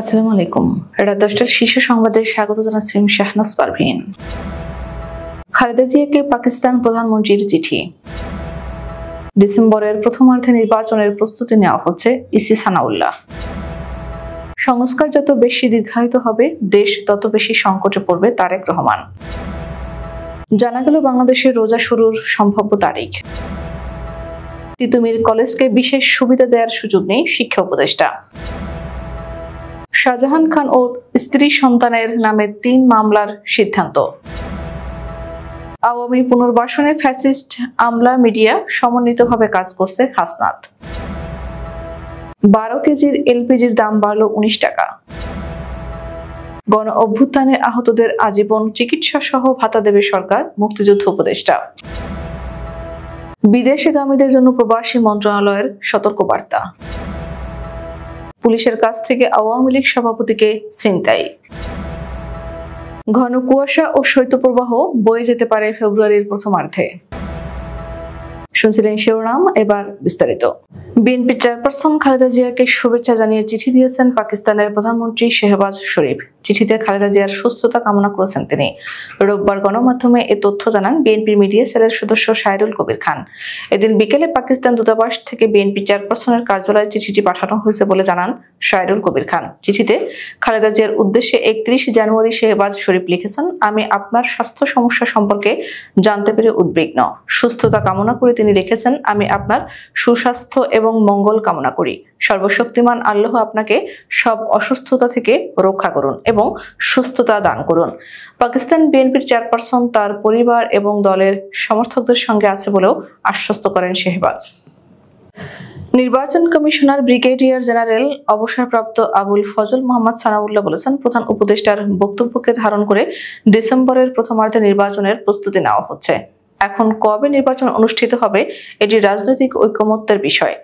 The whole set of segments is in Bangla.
আসসালামু আলাইকুম। রাত 10টার শীর্ষ সংবাদে স্বাগত জানাচ্ছি আমি শাহনাজ পারভীন। খালেদা জিয়াকে পাকিস্তান প্রধানমন্ত্রীর চিঠি। ডিসেম্বরের প্রথমার্ধে নির্বাচনের প্রস্তুতি নেওয়া হচ্ছে, ইসি সানাউল্লাহ। সংস্কার যত বেশি দীর্ঘায়িত হবে, দেশ তত বেশি সংকটে পড়বে, তারেক রহমান। জানা গেল বাংলাদেশের রোজা শুরুর সম্ভাব্য তারিখ। তিতুমির কলেজকে বিশেষ সুবিধা দেওয়ার সুযোগ নেই, শিক্ষা উপদেষ্টা। শাহজাহান খান ও স্ত্রী সন্তানের নামে 3 মামলার সিদ্ধান্ত। আওয়ামী পুনর্বাসনে ফ্যাসিস্ট আমলা মিডিয়া সমন্বিতভাবে কাজ করছে, হাসনাত। 12 কেজির এলপিজির দাম বাড়ল 19 টাকা। গণ অভ্যুত্থানে আহতদের আজীবন চিকিৎসা সহ ভাতা দেবে সরকার, মুক্তিযুদ্ধ উপদেষ্টা। বিদেশগামীদের জন্য প্রবাসী মন্ত্রণালয়ের সতর্কবার্তা। পুলিশের কাছ থেকে আওয়ামী লীগ সভাপতিকে ছিনতাই। ঘন কুয়াশা ও শৈত্যপ্রবাহ বয়ে যেতে পারে ফেব্রুয়ারির প্রথমার্ধে। শুনছিলেন শিরোনাম, এবার বিস্তারিত। বিএনপি চেয়ারপারসন খালেদা জিয়াকে শুভেচ্ছা জানিয়ে চিঠি দিয়েছেন পাকিস্তানের প্রধানমন্ত্রী শেহবাজ শরীফ। চিঠিতে খালেদা জিয়ার সুস্থতা কামনা করেছেন তিনি। রোববার গণমাধ্যমে এ তথ্য জানান বিএনপির মিডিয়া সেলের সদস্য শায়রুল কবির খান। এদিন বিকেলে পাকিস্তান দূতাবাস থেকে বিএনপি চেয়ারপারসনের কার্যালয়ে চিঠিটি পাঠানো হয়েছে বলে জানান শায়রুল কবির খান। চিঠিতে খালেদা জিয়ার উদ্দেশ্যে 31 জানুয়ারি শেহবাজ শরীফ লিখেছেন, আমি আপনার স্বাস্থ্য সমস্যা সম্পর্কে জানতে পেরে উদ্বিগ্ন। সুস্থতা কামনা করে তিনি লিখেছেন, আমি আপনার সুস্বাস্থ্য এবং মঙ্গল কামনা করি। সর্বশক্তিমান আল্লাহ আপনাকে সব অসুস্থতা থেকে রক্ষা করুন এবং সুস্থতা দান করুন। পাকিস্তান বিএনপির চেয়ারপারসন তার পরিবার এবং দলের সমর্থকদের সঙ্গে আছে বলেও আশ্বস্ত করেন শেহবাজ। নির্বাচন কমিশনার ব্রিগেডিয়ার জেনারেল অবসরপ্রাপ্ত আবুল ফজল মোহাম্মদ সানাউল্লাহ বলেছেন, প্রধান উপদেষ্টার বক্তব্যকে ধারণ করে ডিসেম্বরের প্রথমার্ধে নির্বাচনের প্রস্তুতি নেওয়া হচ্ছে। এখন কবে নির্বাচন অনুষ্ঠিত হবে এটি রাজনৈতিক ঐকমত্যের বিষয়।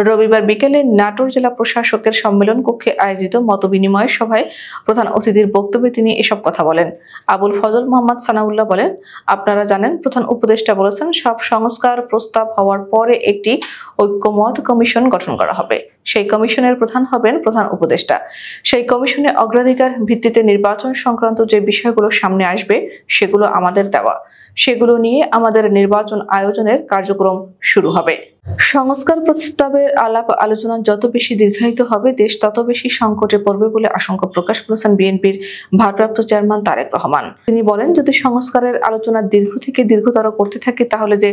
রবিবার বিকেলে নাটোর জেলা প্রশাসকের সম্মেলন কক্ষে আয়োজিত মতবিনিময় সভায় প্রধান অতিথির বক্তব্যে তিনি এসব কথা বলেন। আবুল ফজল মোহাম্মদ সানাউল্লাহ বলেন, আপনারা জানেন প্রধান উপদেষ্টা বলেছেন সব সংস্কার প্রস্তাব হওয়ার পরে একটি ঐকমত্য কমিশন গঠন করা হবে। সেই কমিশনের প্রধান হবেন প্রধান উপদেষ্টা। সেই কমিশনে অগ্রাধিকার ভিত্তিতে নির্বাচন সংক্রান্ত যে বিষয়গুলো সামনে আসবে সেগুলো আমাদের দেওয়া। সেগুলো নিয়ে আমাদের নির্বাচন আয়োজনের কার্যক্রম শুরু হবে। সংস্কার প্রস্তাবের আলাপ আলোচনা যত বেশি দীর্ঘায়িত হবে, দেশ তত বেশি সংকটে পড়বে বলে আশঙ্কা প্রকাশ করেছেন বিএনপির ভারপ্রাপ্ত চেয়ারম্যান তারেক রহমান। তিনি বলেন, যদি সংস্কারের আলোচনা দীর্ঘ থেকে দীর্ঘতর করতে থাকে তাহলে যে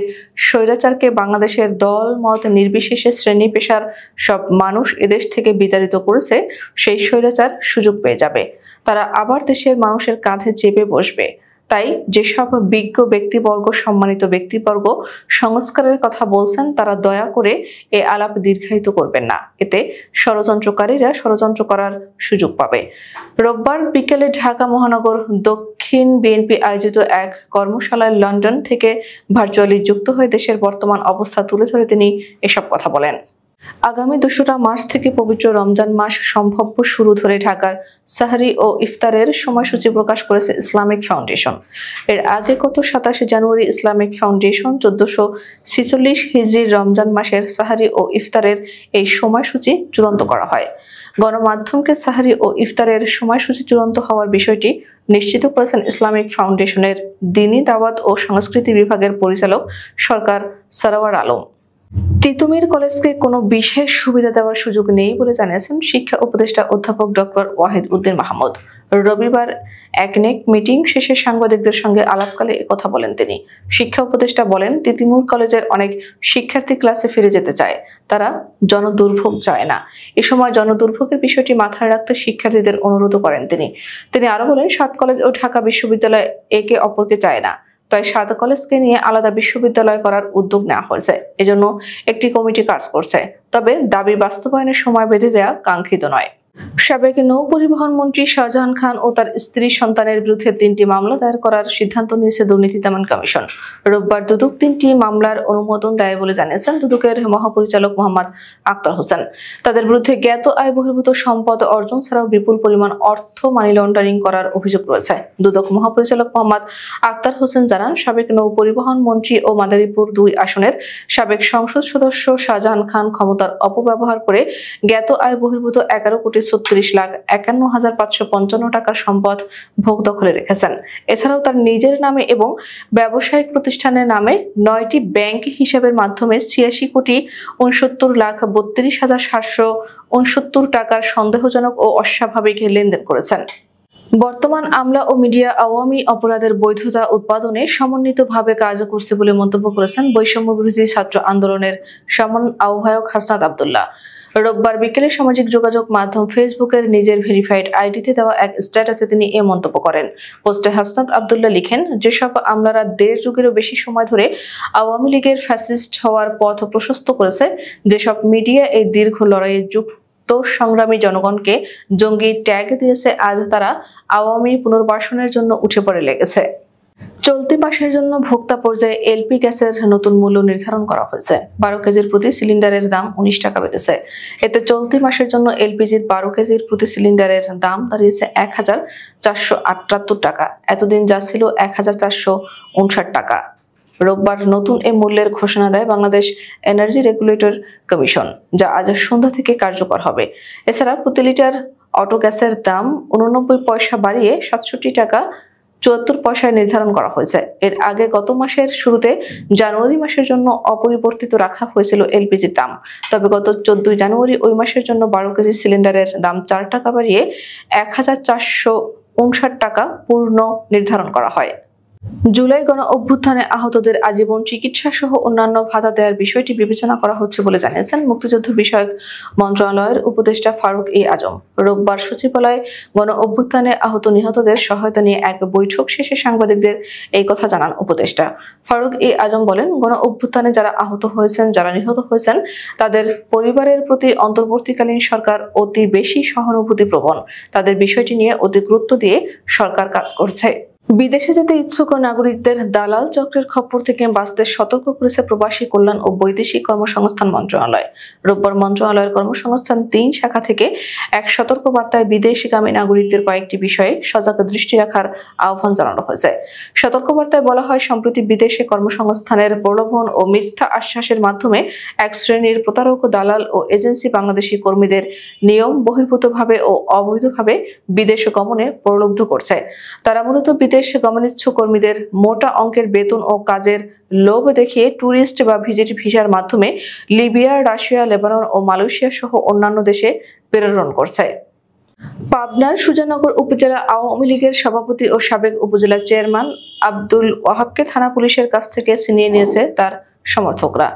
স্বৈরাচারকে বাংলাদেশের দল মত নির্বিশেষে শ্রেণী পেশার সব মানুষ এদেশ থেকে বিতাড়িত করেছে, সেই স্বৈরাচার সুযোগ পেয়ে যাবে। তারা আবার দেশের মানুষের কাঁধে চেপে বসবে। তাই যেসব বিজ্ঞ ব্যক্তিবর্গ, সম্মানিত ব্যক্তিবর্গ সংস্কারের কথা বলছেন তারা দয়া করে এ আলাপ দীর্ঘায়িত করবেন না। এতে ষড়যন্ত্রকারীরা ষড়যন্ত্র করার সুযোগ পাবে। রোববার বিকেলে ঢাকা মহানগর দক্ষিণ বিএনপি আয়োজিত এক কর্মশালায় লন্ডন থেকে ভার্চুয়ালি যুক্ত হয়ে দেশের বর্তমান অবস্থা তুলে ধরে তিনি এসব কথা বলেন। আগামী 2রা মার্চ থেকে পবিত্র রমজান মাস সম্ভাব্য শুরু ধরে ঢাকার সাহরি ও ইফতারের সময়সূচি প্রকাশ করেছে ইসলামিক ফাউন্ডেশন। এর আগে গত 27 জানুয়ারি ইসলামিক ফাউন্ডেশন 1446 হিজরির রমজান মাসের সাহরি ও ইফতারের এই সময়সূচি চূড়ান্ত করা হয়। গণমাধ্যমকে সাহরি ও ইফতারের সময়সূচি চূড়ান্ত হওয়ার বিষয়টি নিশ্চিত করেছেন ইসলামিক ফাউন্ডেশনের দ্বীনি দাওয়াত ও সংস্কৃতি বিভাগের পরিচালক সরকার সারওয়ার আলম। তিতুমির কলেজকে কোনো বিশেষ সুবিধা দেওয়ার সুযোগ নেই বলে জানিয়েছেন শিক্ষা উপদেষ্টা অধ্যাপক ডক্টর ওয়াহিদ উদ্দিন মাহমুদ। রবিবার একনেক মিটিং শেষে সাংবাদিকদের সঙ্গে আলাপকালে একথা বলেন তিনি। শিক্ষা উপদেষ্টা বলেন, তিতুমির কলেজের অনেক শিক্ষার্থী ক্লাসে ফিরে যেতে চায়, তারা জনদুর্ভোগ চায় না। এ সময় জনদুর্ভোগের বিষয়টি মাথায় রাখতে শিক্ষার্থীদের অনুরোধ করেন তিনি আরো বলেন, 7 কলেজ ও ঢাকা বিশ্ববিদ্যালয় একে অপরকে চায় না, তাই 7 কলেজকে নিয়ে আলাদা বিশ্ববিদ্যালয় করার উদ্যোগ নেওয়া হয়েছে। এজন্য একটি কমিটি কাজ করছে, তবে দাবি বাস্তবায়নের সময় বেঁধে দেওয়া কাঙ্ক্ষিত নয়। সাবেক নৌ পরিবহন মন্ত্রী শাহজাহান খান ও তার স্ত্রী সন্তানের বিরুদ্ধে 3টি মামলা দায়ের করার সিদ্ধান্ত নিয়েছে দুর্নীতি দমন কমিশন। রোববার দুদক 3টি মামলার অনুমোদন দেয় বলে জানিয়েছেন দুদকের মহাপরিচালক মোহাম্মদ আক্তার হোসেন। তাদের বিরুদ্ধে জ্ঞাত আয় বহির্ভূত সম্পদ অর্জন ছাড়াও বিপুল পরিমাণ অর্থ মানি লন্ডারিং করার অভিযোগ রয়েছে। দুদক মহাপরিচালক মোহাম্মদ আক্তার হোসেন জানান, সাবেক নৌ পরিবহন মন্ত্রী ও মাদারীপুর 2 আসনের সাবেক সংসদ সদস্য শাহজাহান খান ক্ষমতার অপব্যবহার করে জ্ঞাত আয় বহির্ভূত 11 কোটি 36,51,555 টাকার সম্পদ ভোগ দখলে রেখেছেন। এছাড়াও তার নিজের নামে এবং ব্যবসায়িক প্রতিষ্ঠানের নামে 9টি ব্যাংক হিসাবের মাধ্যমে 86,69,32,769 টাকার সন্দেহজনক ও অস্বাভাবিক লেনদেন করেছেন। বর্তমান আমলা ও মিডিয়া আওয়ামী অপরাধের বৈধতা উৎপাদনে সমন্বিতভাবে কাজ করছে বলে মন্তব্য করেছেন বৈষম্য বিরোধী ছাত্র আন্দোলনের আহ্বায়ক হাসনাত আব্দুল্লাহ। রোববার বিকেলে সামাজিক যোগাযোগ মাধ্যম ফেসবুকের নিজের ভেরিফাইড আইডিতে দেওয়া এক স্ট্যাটাসে তিনি এ মন্তব্য করেন। পোস্টে হাসনাত আব্দুল্লাহ লিখেন, যেসব আমলারা 1.5 যুগেরও বেশি সময় ধরে আওয়ামী লীগের ফ্যাসিস্ট হওয়ার পথ প্রশস্ত করেছে, যেসব মিডিয়া এই দীর্ঘ লড়াইয়ে সংগ্রামী জনগণকে জঙ্গি ট্যাগ দিয়েছে, আজ তারা আওয়ামী পুনর্বাসনের জন্য উঠে পড়ে লেগেছে। চলতি মাসের জন্য ভোক্তা পর্যায়ে এলপি গ্যাসের নতুন মূল্য নির্ধারণ করা হয়েছে। 12 কেজির প্রতি সিলিন্ডারের দাম 19 টাকা বেড়েছে। এতে চলতি মাসের জন্য এলপিজির 12 কেজির প্রতি সিলিন্ডারের দাম দাঁড়িয়েছে 1,478 টাকা। এতদিন যা ছিল 1,459 টাকা। রোববার নতুন এই মূল্যের ঘোষণা দেয় বাংলাদেশ এনার্জি রেগুলেটর কমিশন, যা আজ সন্ধ্যা থেকে কার্যকর হবে। এছাড়া প্রতি লিটার অটো গ্যাসের দাম 89 পয়সা বাড়িয়ে 67 টাকা 74 পয়সায় নির্ধারণ করা হয়েছে। এর আগে গত মাসের শুরুতে জানুয়ারি মাসের জন্য অপরিবর্তিত রাখা হয়েছিল এলপিজির দাম। তবে গত 14 জানুয়ারি ওই মাসের জন্য 12 কেজি সিলিন্ডারের দাম 4 টাকা বাড়িয়ে 1,459 টাকা পূর্ণ নির্ধারণ করা হয়। জুলাই গণ অভ্যুত্থানে আহতদের আজীবন চিকিৎসা সহ অন্যান্য ভাতা দেওয়ার বিষয়টি বিবেচনা করা হচ্ছে বলে জানিয়েছেন মুক্তিযুদ্ধ বিষয়ক মন্ত্রণালয়ের উপদেষ্টা ফারুক ই আজম। রোববার সচিবালয়ে গণ অভ্যুত্থানে আহত নিহতদের সহায়তা নিয়ে এক বৈঠক শেষে সাংবাদিকদের এই কথা জানান উপদেষ্টা ফারুক ই আজম। বলেন, গণ অভ্যুত্থানে যারা আহত হয়েছেন, যারা নিহত হয়েছেন, তাদের পরিবারের প্রতি অন্তর্বর্তীকালীন সরকার অতি বেশি সহানুভূতি প্রবণ। তাদের বিষয়টি নিয়ে অতি গুরুত্ব দিয়ে সরকার কাজ করছে। বিদেশে যেতে ইচ্ছুক নাগরিকদের দালাল চক্রের খপ্পর থেকে বাঁচতে সতর্ক করেছে প্রবাসী কল্যাণ ও বৈদেশিক কর্মসংস্থান মন্ত্রণালয়। রোববার মন্ত্রণালয়ের কর্মসংস্থান 3 শাখা থেকে এক সতর্ক বার্তায় বিদেশগামী নাগরিকদের কয়েকটি বিষয়ে সজাগ দৃষ্টি রাখার আহ্বান জানানো হয়েছে। সতর্ক বার্তায় বলা হয়, সম্প্রতি বিদেশে কর্মসংস্থানের প্রলোভন ও মিথ্যা আশ্বাসের মাধ্যমে এক শ্রেণীর প্রতারক, দালাল ও এজেন্সি বাংলাদেশি কর্মীদের নিয়ম বহির্ভূতভাবে ও অবৈধভাবে বিদেশ গমনে প্রলুব্ধ করছে। তারা মূলত বিদেশ গমনিচ্ছুক কর্মীদের মোটা অঙ্কের বেতন ও কাজের লোভ দেখিয়ে ট্যুরিস্ট বা ভিজিট ভিসার মাধ্যমে লিবিয়া, রাশিয়া, লেবানন ও মালয়েশিয়া সহ অন্যান্য দেশে প্রেরণ করছে। পাবনার সুজানগর উপজেলা আওয়ামী লীগের সভাপতি ও সাবেক উপজেলা চেয়ারম্যান আব্দুল ওয়াহাবকে থানা পুলিশের কাছ থেকে ছিনিয়ে নিয়েছে তার সমর্থকরা।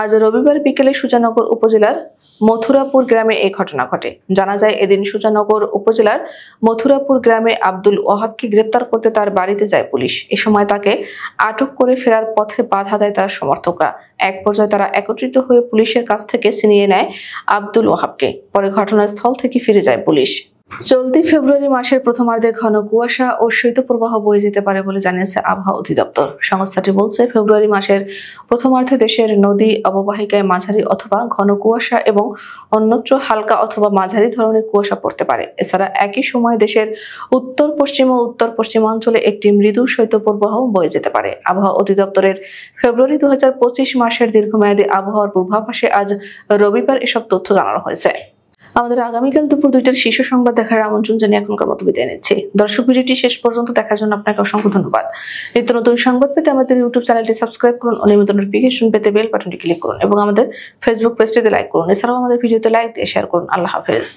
আজ রবিবার বিকেলে সুজানগর উপজেলার মথুরাপুর গ্রামে এই ঘটনা ঘটে। জানা যায়, এদিন সুজানগর উপজেলার মথুরাপুর গ্রামে আব্দুল ওয়াহাবকে গ্রেপ্তার করতে তার বাড়িতে যায় পুলিশ। এ সময় তাকে আটক করে ফেরার পথে বাধা দেয় তার সমর্থকরা। এক পর্যায়ে তারা একত্রিত হয়ে পুলিশের কাছ থেকে ছিনিয়ে নেয় আব্দুল ওয়াহাবকে। পরে ঘটনাস্থল থেকে ফিরে যায় পুলিশ। চলতি ফেব্রুয়ারি মাসের প্রথমার্ধে ঘন কুয়াশা ও শৈত্যপ্রবাহ বয়ে যেতে পারে বলে জানিয়েছে আবহাওয়া অধিদপ্তর। সংস্থাটি বলছে, ফেব্রুয়ারি মাসের প্রথমার্ধে দেশের নদী অববাহিকায় মাঝারি অথবা ঘন কুয়াশা এবং অন্যত্র হালকা অথবা মাঝারি ধরনের কুয়াশা পড়তে পারে। এছাড়া একই সময় দেশের উত্তর পশ্চিম ও উত্তর পশ্চিমাঞ্চলে একটি মৃদু শৈত্যপ্রবাহ বয়ে যেতে পারে। আবহাওয়া অধিদপ্তরের ফেব্রুয়ারি 2025 মাসের দীর্ঘমেয়াদী আবহাওয়ার পূর্বাভাসে আজ রবিবার এসব তথ্য জানানো হয়েছে। আমাদের আগামীকাল দুপুর 2টার শীর্ষ সংবাদ দেখার আমন্ত্রণ জানিয়ে এখনকার মতো বিদায় নিচ্ছি। দর্শক, ভিডিওটি শেষ পর্যন্ত দেখার জন্য আপনাকে অসংখ্য ধন্যবাদ। নিত্য নতুন সংবাদ পেতে আমাদের ইউটিউব চ্যানেলটি সাবস্ক্রাইব করুন, নিয়মিত নোটিফিকেশন পেতে বেল বাটনটি ক্লিক করুন এবং আমাদের ফেসবুক পেজটিতে লাইক করুন। এছাড়াও আমাদের ভিডিওতে লাইক দিয়ে শেয়ার করুন। আল্লাহ হাফেজ।